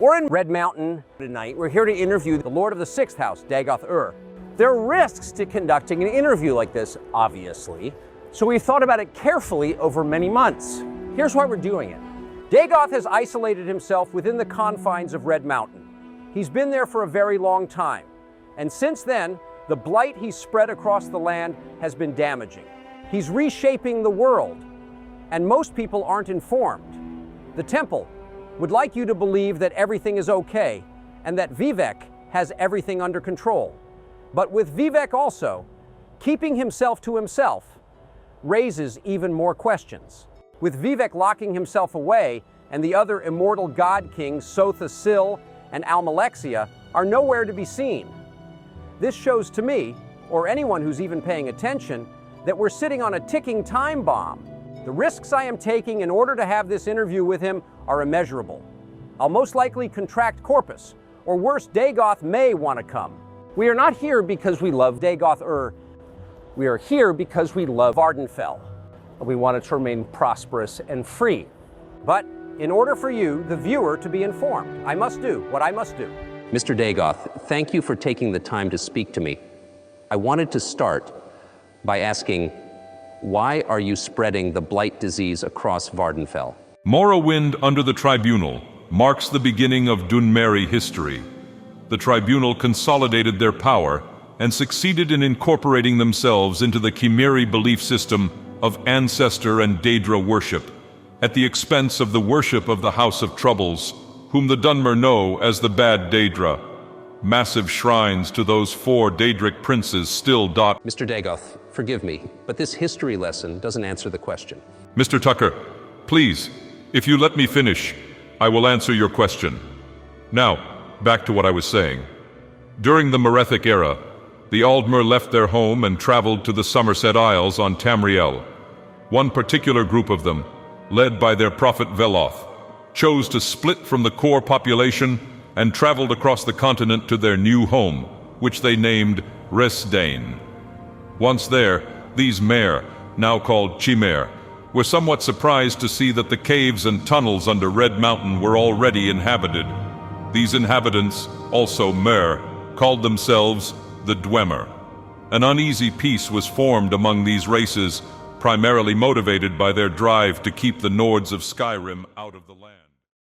We're in Red Mountain tonight. We're here to interview the Lord of the Sixth House, Dagoth. There are risks to conducting an interview like this, obviously, so we thought about it carefully over many months. Here's why we're doing it. Dagoth has isolated himself within the confines of Red Mountain. He's been there for a very long time, and since then, the blight he's spread across the land has been damaging. He's reshaping the world, and most people aren't informed. The temple would like you to believe that everything is okay and that Vivek has everything under control. But with Vivek also, keeping himself to himself raises even more questions. With Vivek locking himself away and the other immortal god kings, Sotha Sil and Almalexia, are nowhere to be seen. This shows to me, or anyone who's even paying attention, that we're sitting on a ticking time bomb. The risks I am taking in order to have this interview with him are immeasurable. I'll most likely contract corpus, or worse, Dagoth may want to come. We are not here because we love Dagoth. We are here because we love Vvardenfell. We want it to remain prosperous and free. But in order for you, the viewer, to be informed, I must do what I must do. Mr. Dagoth, thank you for taking the time to speak to me. I wanted to start by asking, why are you spreading the blight disease across Vvardenfell? Morrowind under the Tribunal marks the beginning of Dunmeri history. The Tribunal consolidated their power and succeeded in incorporating themselves into the Chimeri belief system of ancestor and Daedra worship, at the expense of the worship of the House of Troubles, whom the Dunmer know as the Bad Daedra. Massive shrines to those 4 Daedric princes still dot. Mr. Dagoth, forgive me, but this history lesson doesn't answer the question. Mr. Tucker, please, if you let me finish, I will answer your question. Now, back to what I was saying. During the Merethic era, the Aldmer left their home and traveled to the Somerset Isles on Tamriel. One particular group of them, led by their prophet Veloth, chose to split from the core population and traveled across the continent to their new home, which they named Resdain. Once there, these Mer, now called Chimere, were somewhat surprised to see that the caves and tunnels under Red Mountain were already inhabited. These inhabitants, also Mer, called themselves the Dwemer. An uneasy peace was formed among these races, primarily motivated by their drive to keep the Nords of Skyrim out of the land.